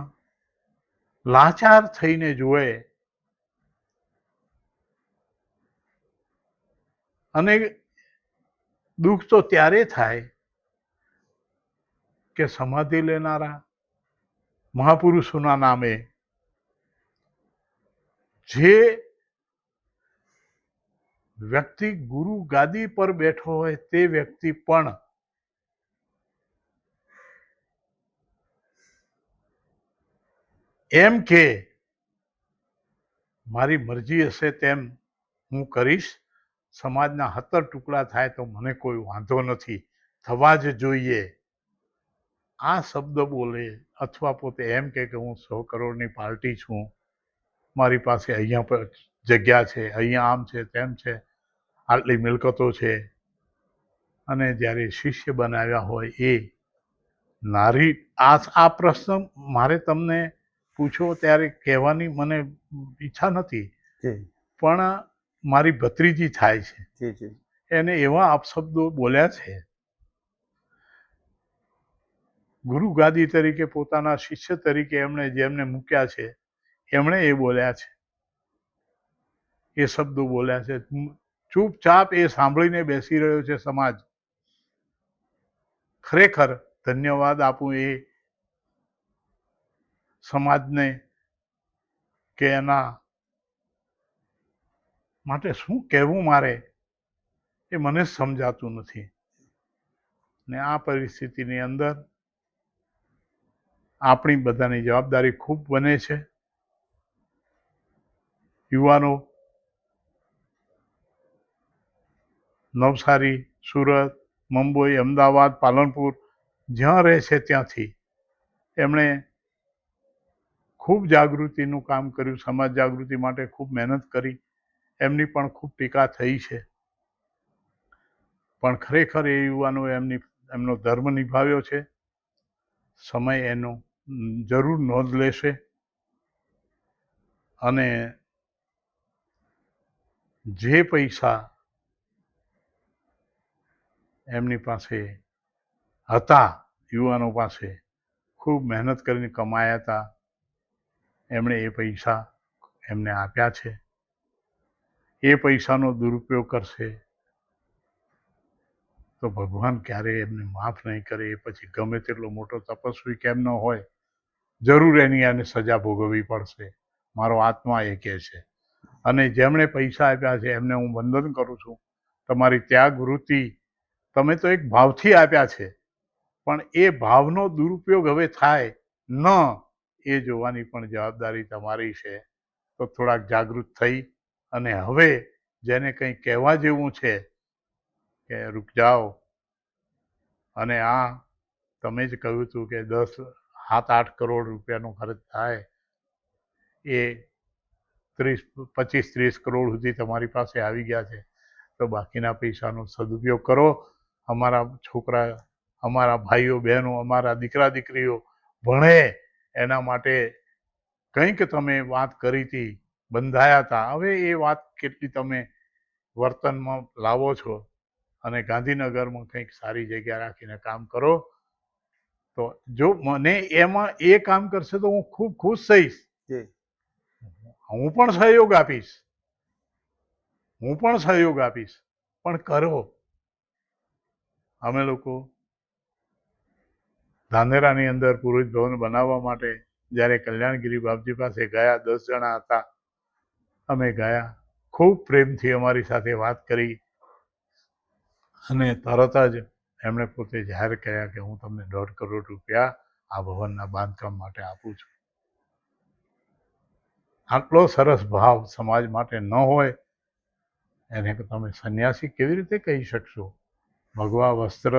[SPEAKER 1] લાચાર થઈને જુએ, અને દુઃખ તો ત્યારે થાય કે સમાધિ લેનારા મહાપુરુષોના નામે જે વ્યક્તિ ગુરુ ગાદી પર બેઠો હોય તે વ્યક્તિ પણ એમ કે મારી મરજી હશે તેમ હું કરીશ, સમાજના 70 ટુકડા થાય તો મને કોઈ વાંધો નથી, થવા જ જોઈએ. આ શબ્દ બોલે, અથવા પોતે એમ કે હું 100 કરોડની પાર્ટી છું, મારી પાસે અહીંયા પર જગ્યા છે, અહીંયા આમ છે, તેમ છે, આટલી મિલકતો છે, અને જ્યારે શિષ્ય બનાવ્યા હોય એ નારી, આ પ્રશ્ન મારે તમને પૂછો ત્યારે કહેવાની મને ઈચ્છા નથી,
[SPEAKER 2] જી
[SPEAKER 1] પણ મારી ભત્રીજી થાય છે,
[SPEAKER 2] જી જી
[SPEAKER 1] એને એવા અપશબ્દો બોલ્યા છે. ગુરુ ગાદી તરીકે પોતાના શિષ્ય તરીકે એમણે જેમને મૂક્યા છે એમણે એ બોલ્યા છે, એ શબ્દો બોલ્યા છે. ચૂપચાપ એ સાંભળીને બેસી રહ્યો છે સમાજ. ખરેખર ધન્યવાદ આપું એ સમાજને કે એના માટે શું કહેવું મારે એ મને જ સમજાતું નથી. ને આ પરિસ્થિતિની અંદર આપણી બધાની જવાબદારી ખૂબ બને છે. યુવાનો નવસારી, સુરત, મુંબઈ, અમદાવાદ, પાલનપુર જ્યાં રહે છે ત્યાંથી એમણે ખૂબ જાગૃતિનું કામ કર્યું, સમાજ જાગૃતિ માટે ખૂબ મહેનત કરી. એમની પણ ખૂબ ટીકા થઈ છે, પણ ખરેખર એ યુવાનોએ એમનો ધર્મ નિભાવ્યો છે. સમય એનો જરૂર નોંધ લેશે અને જે પૈસા એમની પાસે હતા, યુવાનો પાસે ખૂબ મહેનત કરીને કમાયા હતા, એમણે એ પૈસા એમને આપ્યા છે. એ પૈસાનો દુરુપયોગ કરશે તો ભગવાન ક્યારેય એમને માફ નહીં કરે. એ પછી ગમે તેટલો મોટો તપસ્વી કેમ ન હોય, જરૂર એની એને સજા ભોગવવી પડશે, મારો આત્મા એ કહે છે. અને જેમણે પૈસા આપ્યા છે એમને હું વંદન કરું છું. તમારી ત્યાગ વૃત્તિ, તમે તો એક ભાવથી આપ્યા છે, પણ એ ભાવનો દુરુપયોગ હવે થાય ન એ જોવાની પણ જવાબદારી તમારી છે. તો થોડાક જાગૃત થઈ અને હવે જેને કંઈ કહેવા જેવું છે કે રૂક જાઓ. અને આ તમે જ કહ્યું હતું કે 7-8 કરોડ રૂપિયાનો ખર્ચ થાય, એ 25-30 કરોડ સુધી તમારી પાસે આવી ગયા છે, તો બાકીના પૈસાનો સદુપયોગ કરો. અમારા છોકરા, અમારા ભાઈઓ બહેનો, અમારા દીકરા દીકરીઓ ભણે એના માટે કંઈક તમે વાત કરી હતી, બંધાયા હતા. હવે એ વાત કેટલી તમે વર્તનમાં લાવો છો અને ગાંધીનગરમાં કંઈક સારી જગ્યા રાખીને કામ કરો. તો જો મને એમાં એ કામ કરશે તો હું ખૂબ ખુશ થઈશ. હું પણ સહયોગ આપીશ, પણ કરો. અમે લોકો ધાનેરાની અંદર પુરોહિત ભવન બનાવવા માટે જ્યારે કલ્યાણગીરી બાપજી પાસે ગયા, 10 જણા હતા, અમે ગયા. ખૂબ પ્રેમથી અમારી સાથે વાત કરી અને તરત જ એમણે પોતે જાહેર કર્યા કે હું તમને 1.5 કરોડ રૂપિયા આ ભવનના બાંધકામ માટે આપું છું. આટલો સરસ ભાવ સમાજ માટે ન હોય એને તમે સંન્યાસી કેવી રીતે કહી શકશો? ભગવા વસ્ત્ર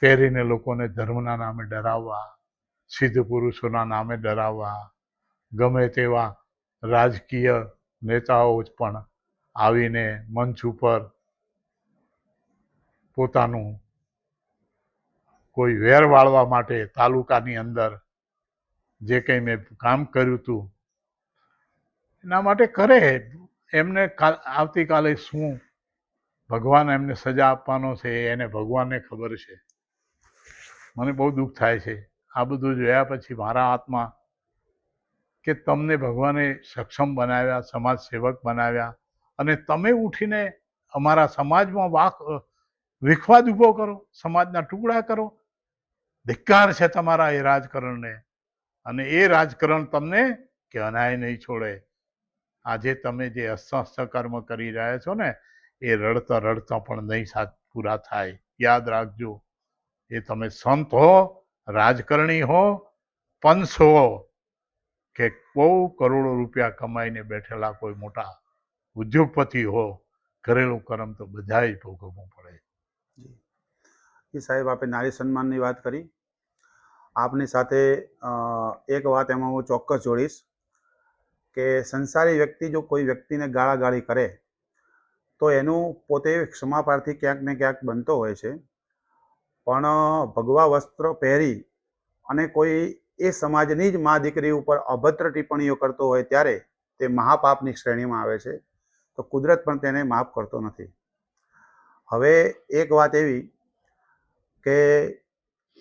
[SPEAKER 1] પહેરીને લોકોને ધર્મના નામે ડરાવવા, સિદ્ધ પુરુષોના નામે ડરાવવા, ગમે તેવા રાજકીય નેતાઓ પણ આવીને મંચ ઉપર પોતાનું કોઈ વેર વાળવા માટે તાલુકાની અંદર જે કંઈ મેં કામ કર્યું હતું એના માટે કરે. એમને આવતીકાલે શું ભગવાન એમને સજા આપવાનો છે એને ભગવાનને ખબર છે. મને બહુ દુઃખ થાય છે આ બધું જોયા પછી મારા આત્મા કે તમને ભગવાને સક્ષમ બનાવ્યા, સમાજ સેવક બનાવ્યા અને તમે ઉઠીને અમારા સમાજમાં વિખવાદ ઊભો કરો, સમાજના ટુકડા કરો. ધિક્કાર છે તમારા એ રાજકારણને, અને એ રાજકારણ તમને ક્યાંય નહીં છોડે. આજે તમે જે અસ્ત કર્મ કરી રહ્યા છો ને એ રડતા રડતા પણ નહીં પૂરા થાય. યાદ રાખજો, એ તમે સંત હો, રાજકારણી હો, પંચ હો કે બહુ કરોડો રૂપિયા કમાઈને બેઠેલા કોઈ મોટા ઉદ્યોગપતિ હો, ઘરેલું કર્મ તો બધાય ભોગવવું પડે.
[SPEAKER 2] જી સાહેબ, આપે નારી સન્માનની વાત કરી. આપની સાથે એક વાત એમાં હું ચોક્કસ જોડીશ કે સંસારી વ્યક્તિ જો કોઈ વ્યક્તિને ગાળાગાળી કરે તો એનું પોતે ક્ષમાપ્રાર્થી ક્યાંક ને ક્યાંક બનતો હોય છે, પણ ભગવા વસ્ત્ર પહેરી અને કોઈ એ સમાજની જ મા દીકરી ઉપર અભદ્ર ટિપ્પણીઓ કરતો હોય ત્યારે તે મહાપાપની શ્રેણીમાં આવે છે. તો કુદરત પણ તેને માફ કરતો નથી. હવે એક વાત એવી કે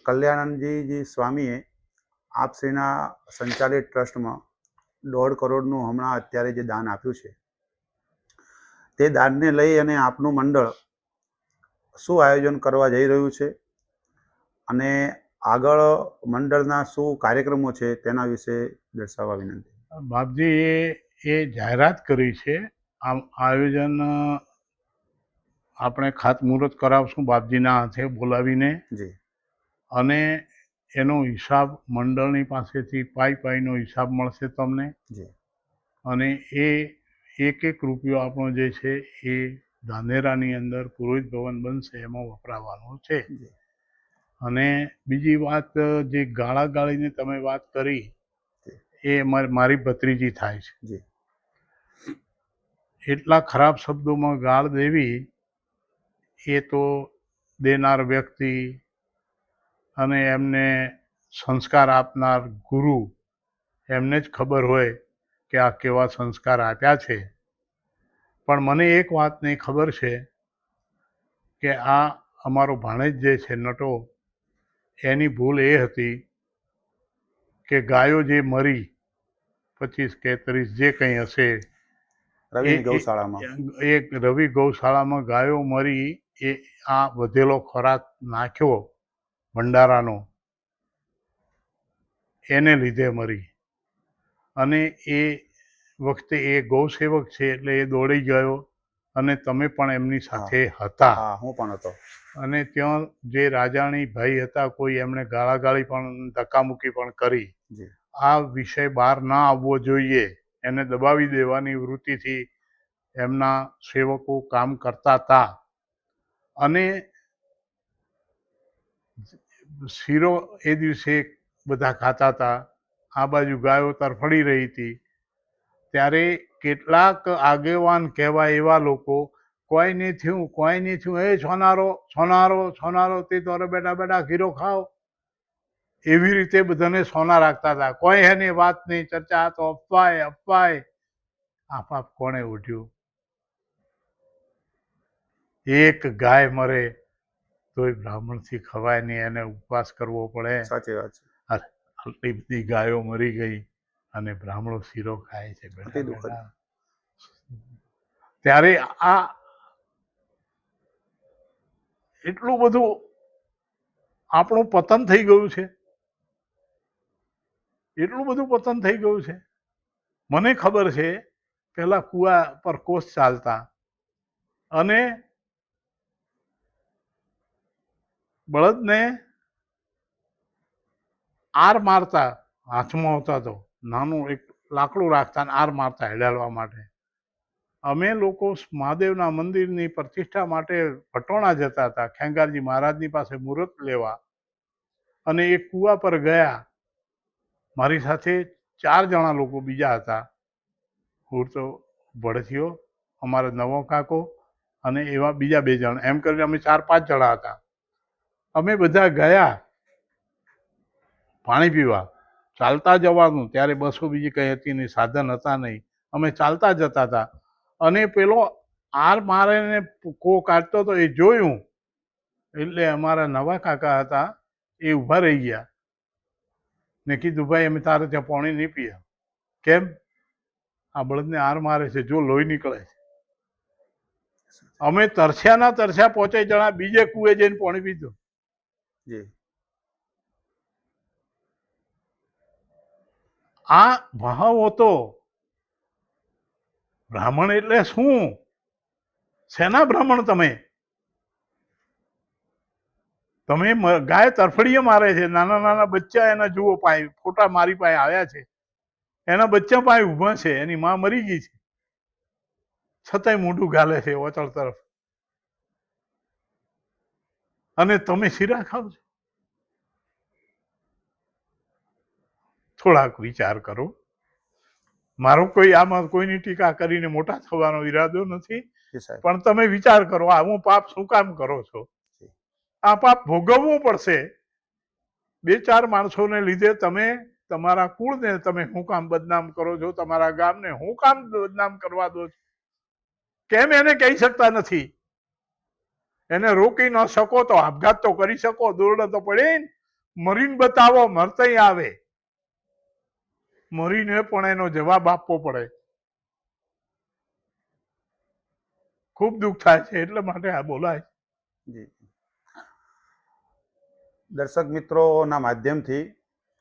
[SPEAKER 2] કલ્યાણંદજી સ્વામીએ આપશ્રીના સંચાલિત ટ્રસ્ટમાં 1.5 કરોડનું હમણાં અત્યારે જે દાન આપ્યું છે, તે દાનને લઈ અને આપનું મંડળ શું આયોજન કરવા જઈ રહ્યું છે અને આગળ મંડળના શું કાર્યક્રમો છે તેના વિશે દર્શાવવા વિનંતી.
[SPEAKER 1] બાપજી એ જાહેરાત કરી છે. આમ આયોજન આપણે ખાતમુહૂર્ત કરાવશું બાપજીના હાથે બોલાવીને,
[SPEAKER 2] જી
[SPEAKER 1] અને એનો હિસાબ મંડળની પાસેથી પાઈનો હિસાબ મળશે તમને.
[SPEAKER 2] જી
[SPEAKER 1] અને એ એક રૂપિયો આપણો જે છે એ ધાનેરાની અંદર પુરોહિત ભવન બનશે એમાં વપરાવાનો છે.
[SPEAKER 2] જી
[SPEAKER 1] અને બીજી વાત, જે ગાળાગાળીની તમે વાત કરી એ મારી ભત્રીજી થાય છે.
[SPEAKER 2] જી
[SPEAKER 1] એટલા ખરાબ શબ્દોમાં ગાળ દેવી એ તો દેનાર વ્યક્તિ અને એમને સંસ્કાર આપનાર ગુરુ એમને જ ખબર હોય કે આ કેવા સંસ્કાર આપ્યા છે. પણ મને એક વાતની ખબર છે કે આ અમારો ભાણેજ જે છે નટો, એની ભૂલ એ હતી કે ગાયો જે મરી 25 કે 30 જે કંઈ હશે,
[SPEAKER 2] રવિની ગૌશાળામાં
[SPEAKER 1] એક રવિ ગૌશાળામાં ગાયો મરી, એ આ વધેલો ખોરાક નાખ્યો ભંડારાનો, એને લીધે મરી. અને એ વખતે એ ગૌસેવક છે એટલે એ દોડી ગયો અને તમે પણ એમની સાથે હતા.
[SPEAKER 2] હા, હું પણ હતો.
[SPEAKER 1] અને ત્યાં જે રાજાણી ભાઈ હતા કોઈ, એમણે ગાળાગાળી પણ ધક્કામુક્કી પણ કરી.
[SPEAKER 2] જી
[SPEAKER 1] આ વિષય બહાર ના આવવો જોઈએ. એને દબાવી દેવાની વૃત્તિથી એમના સેવકો કામ કરતા હતા. અને શીરો એ દિવસે બધા ખાતા હતા, આ બાજુ ગાયો તરફડી રહી હતી. ત્યારે કેટલાક આગેવાન કહેવાય એવા લોકો, કોઈ નહીં થયું, એ સોનારો તે તોરે બેટા ખીરો ખાઓ, એવી રીતે બધાને સોના રાખતા હતા. કોઈ એની વાત નહીં, ચર્ચા તો અફવાય. આપાપ કોણે ઉઠ્યું? એક ગાય મરે તોય બ્રાહ્મણથી ખવાય નહીં, એને ઉપવાસ કરવો પડે.
[SPEAKER 2] સાચી વાત છે.
[SPEAKER 1] આટલી બધી ગાયો મરી ગઈ અને બ્રાહ્મણો શીરો ખાય છે. ત્યારે આ એટલું બધું આપણું પતન થઈ ગયું છે, એટલું બધું પતન થઈ ગયું છે. મને ખબર છે પેલા કુવા પર કોસ ચાલતા અને બળદને આર મારતા, હાથમાં આવતા તો નાનું એક લાકડું રાખતા ને આર મારતા હેડાડવા માટે. અમે લોકો મહાદેવના મંદિરની પ્રતિષ્ઠા માટે પટોણા જતા હતા ખેંગારજી મહારાજની પાસે મુહૂર્ત લેવા, અને એ કુવા પર ગયા. મારી સાથે 4 જણા લોકો બીજા હતા. હું તો ભડથીઓ, અમારા નવો કાકો અને એવા બીજા 2 જણ, એમ કરીને અમે 4-5 જણા હતા. અમે બધા ગયા પાણી પીવા. ચાલતા જવાનું, ત્યારે બસો બીજી કંઈ હતી નહીં, સાધન હતા નહીં. અમે ચાલતા જતા હતા અને પેલો આર મારે ને કો કાઢતો તો એ જોયું એટલે અમારા નવા કાકા હતા, એ ઊભા રહી ગયા ને કીધું, ભાઈ અમે તારે ત્યાં પાણી નહીં પીએ. કેમ? આ બળદને આર મારે છે, જો લોહી નીકળે છે. અમે તરસ્યા 5 જણા બીજે કુએ જઈને પાણી પીધું. આ ભાવ હતો. બ્રાહ્મણ એટલે શું? શેના બ્રાહ્મણ તમે? ગાય તરફડીએ મારે છે, નાના બચ્ચા એના જુઓ પાય, ફોટા મારી પાસે આવ્યા છે. એના બચ્ચા પાસે ઊભા છે, એની માં મરી ગઈ છે, છતાંય મોઢું ગાલે છે ઓચળ તરફ. અને તમે શીરા ખાવ છો? થોડાક વિચાર કરો. મારો કોઈ આમાં કોઈની ટીકા કરીને મોટા થવાનો ઈરાદો નથી, પણ તમે વિચાર કરો, આ હું પાપ શું કામ કરો છો? આ પાપ ભોગવવું પડશે. બે ચાર માણસોને લીધે તમે તમારા કુળને તમે હું કામ બદનામ કરો છો, તમારા ગામને હું કામ બદનામ કરવા દો છો? કેમ એને કહી શકતા નથી? એને રોકી ન શકો તો આપઘાત તો કરી શકો, દોરડો તો પડે, મરીને બતાવો, મરતઈ આવે, મરીને પણ એનો જવાબ આપવો પડે. ખૂબ દુઃખ થાય છે, એટલે માટે આ બોલાય.
[SPEAKER 2] જી દર્શક મિત્રોના માધ્યમથી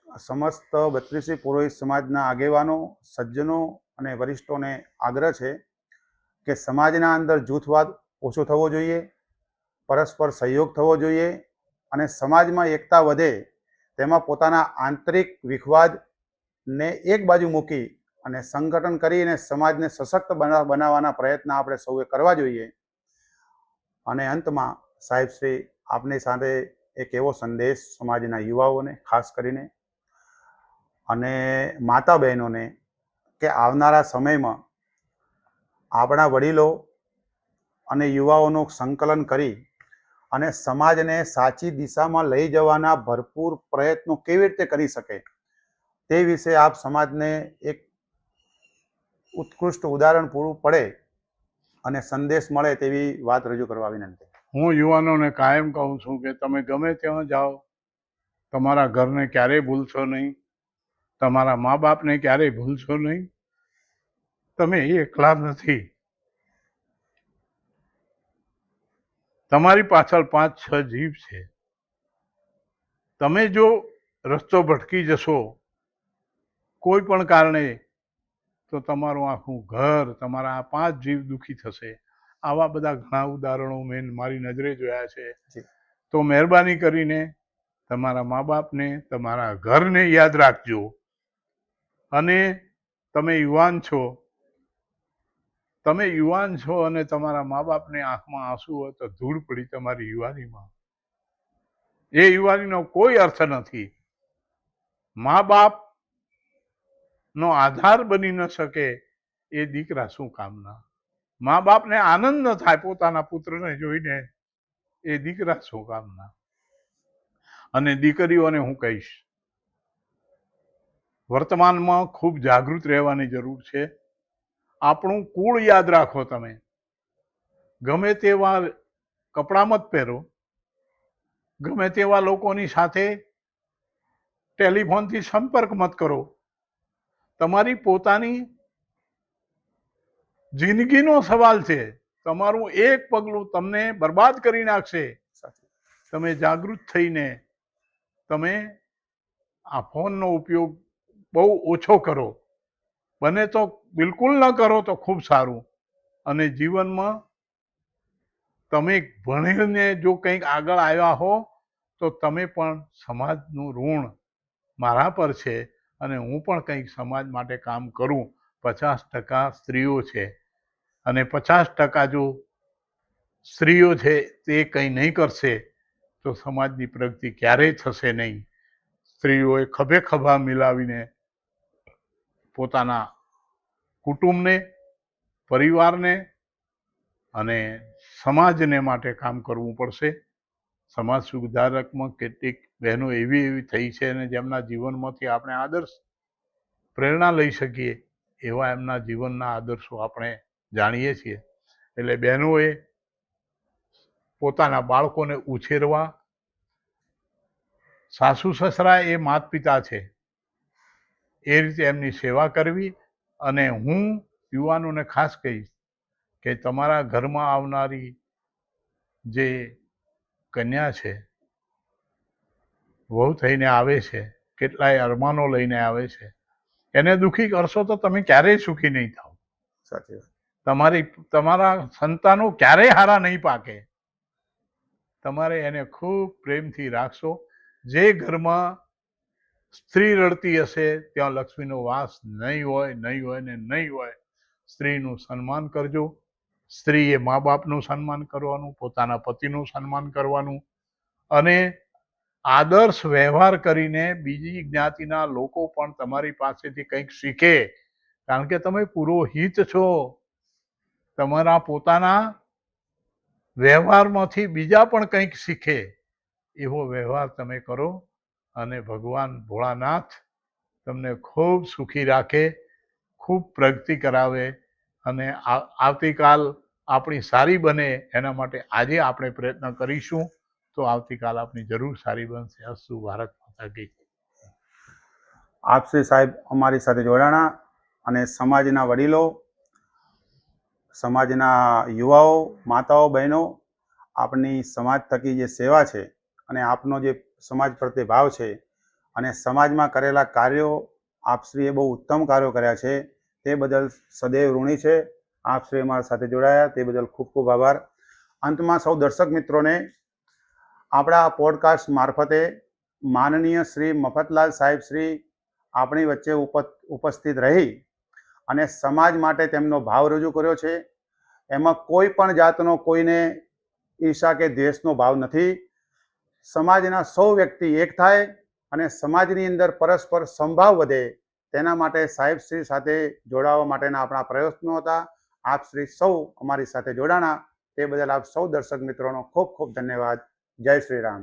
[SPEAKER 2] સમસ્ત 32 પુરોહિત સમાજના આગેવાનો, સજ્જનો અને વરિષ્ઠોને આગ્રહ છે કે સમાજના અંદર જૂથવાદ ઓછો થવો જોઈએ, પરસ્પર સહયોગ થવો જોઈએ અને સમાજમાં એકતા વધે તેમાં પોતાના આંતરિક વિખવાદને એક બાજુ મૂકી અને સંગઠન કરીને સમાજને સશક્ત બનાવવાના પ્રયત્ન આપણે સૌએ કરવા જોઈએ. અને અંતમાં સાહેબશ્રી આપની સાથે એક એવો સંદેશ સમાજના યુવાઓને ખાસ કરીને અને માતા બહેનોને કે આવનારા સમયમાં આપણા વડીલો અને યુવાઓનું સંકલન કરી અને સમાજને સાચી દિશામાં લઈ જવાના ભરપૂર પ્રયત્નો કેવી રીતે કરી શકે તે વિશે આપ સમાજને એક ઉત્કૃષ્ટ ઉદાહરણ પૂરું પડે અને સંદેશ મળે તેવી વાત રજૂ કરવા વિનંતી.
[SPEAKER 1] હું યુવાનોને કાયમ કહું છું કે તમે ગમે ત્યાં જાઓ, તમારા ઘરને ક્યારેય ભૂલશો નહીં, તમારા મા બાપને ક્યારેય ભૂલશો નહીં. તમે એકલા નથી. તમારી પાછળ 5-6 જીવ છે. તમે જો રસ્તો ભટકી જશો કોઈ પણ કારણે તો તમારું આખું ઘર, તમારા આ 5 જીવ દુઃખી થશે. આવા બધા ઘણા ઉદાહરણો મેં મારી નજરે જોયા છે. તો મહેરબાની કરીને તમારા મા બાપને, તમારા ઘરને યાદ રાખજો. અને તમે યુવાન છો અને તમારા મા બાપને આંખમાં આંસુ હોય તો ધૂળ પડી તમારી યુવાનીમાં. એ યુવાનીનો કોઈ અર્થ નથી. મા બાપ નો આધાર બની ન શકે એ દીકરા શું કામના? મા બાપને આનંદ ન થાય પોતાના પુત્રને જોઈને, એ દીકરા શું કામના? અને દીકરીઓને હું કહીશ, વર્તમાનમાં ખૂબ જાગૃત રહેવાની જરૂર છે. આપણું કુળ યાદ રાખો. તમે ગમે તેવા કપડાં મત પહેરો, ગમે તેવા લોકોની સાથે ટેલિફોનથી સંપર્ક મત કરો. તમારી પોતાની જિંદગીનો સવાલ છે. તમારું એક પગલું તમને બરબાદ કરી નાખશે. તમે જાગૃત થઈને તમે આ ફોનનો ઉપયોગ બહુ ઓછો કરો. બને તો બિલકુલ ન કરો તો ખૂબ સારું. અને જીવનમાં તમે ભણીને જો કંઈક આગળ આવ્યા હો તો તમે પણ સમાજનું ઋણ મારા પર છે અને હું પણ કંઈક સમાજ માટે કામ કરું. 50% સ્ત્રીઓ છે અને 50% જો સ્ત્રીઓ છે તે કંઈ નહીં કરશે તો સમાજની પ્રગતિ ક્યારેય થશે નહીં. સ્ત્રીઓએ ખભે ખભા મિલાવીને પોતાના કુટુંબને, પરિવારને અને સમાજને માટે કામ કરવું પડશે. સમાજ સુધારકમાં કેટલીક બહેનો એવી થઈ છે અને જેમના જીવનમાંથી આપણે આદર્શ પ્રેરણા લઈ શકીએ એવા એમના જીવનના આદર્શો આપણે જાણીએ છીએ. એટલે બહેનોએ પોતાના બાળકોને ઉછેરવા, સાસુ સસરા એ માતા પિતા છે, એ રીતે એમની સેવા કરવી. અને હું યુવાનોને ખાસ કહીશ કે તમારા ઘરમાં આવનારી જે કન્યા છે, વહુ થઈને આવે છે, કેટલાય અરમાનો લઈને આવે છે, એને દુઃખી કરશો તો તમે ક્યારેય સુખી નહીં થાવ.
[SPEAKER 2] સાચી વાત.
[SPEAKER 1] તમારા સંતાનો ક્યારેય હારા નહીં પાકે. તમારે એને ખૂબ પ્રેમથી રાખશો. જે ઘરમાં સ્ત્રી રડતી હશે ત્યાં લક્ષ્મીનો વાસ નહીં હોય ને નહીં હોય. સ્ત્રીનું સન્માન કરજો. સ્ત્રીએ મા બાપનું સન્માન કરવાનું, પોતાના પતિનું સન્માન કરવાનું અને આદર્શ વ્યવહાર કરીને બીજી જ્ઞાતિના લોકો પણ તમારી પાસેથી કંઈક શીખે. કારણ કે તમે પુરોહિત છો. તમારા પોતાના વ્યવહારમાંથી બીજા પણ કંઈક શીખે એવો વ્યવહાર તમે કરો અને ભગવાન ભોળાનાથ તમને ખૂબ સુખી રાખે, ખૂબ પ્રગતિ કરાવે અને આવતીકાલ આપણી સારી બને એના માટે આજે આપણે પ્રયત્ન કરીશું તો આવતીકાલ આપણી જરૂર સારી બનશે. અસ્તુ. ભારત માતા કી.
[SPEAKER 2] આપ શ્રી સાહેબ અમારી સાથે જોડાણા અને સમાજના વડીલો, સમાજના યુવાઓ, માતાઓ, બહેનો, આપની સમાજ થકી જે સેવા છે અને આપનો જે સમાજ પ્રત્યે ભાવ છે અને સમાજમાં કરેલા કાર્યો આપશ્રીએ બહુ ઉત્તમ કાર્યો કર્યા છે તે બદલ સદૈવ ઋણી છે. આપશ્રી અમારી સાથે જોડાયા તે બદલ ખૂબ ખૂબ આભાર. અંતમાં સૌ દર્શક મિત્રોને આપણા પોડકાસ્ટ મારફતે માનનીય શ્રી મફતલાલ સાહેબ શ્રી આપણી વચ્ચે ઉપસ્થિત રહી અને સમાજ માટે તેમનો ભાવ રજૂ કર્યો છે. એમાં કોઈ પણ જાતનો કોઈને ઈર્ષા કે દ્વેષનો ભાવ નથી. સમાજના સૌ વ્યક્તિ એક થાય અને સમાજની અંદર પરસ્પર સંભાવ વધે તેના માટે સાહેબશ્રી સાથે જોડાવા માટેના આપણા પ્રયત્નો હતા. આપ શ્રી સૌ અમારી સાથે જોડાણા તે બદલ આપ સૌ દર્શક મિત્રોનો ખૂબ ખૂબ ધન્યવાદ. જય શ્રી રામ.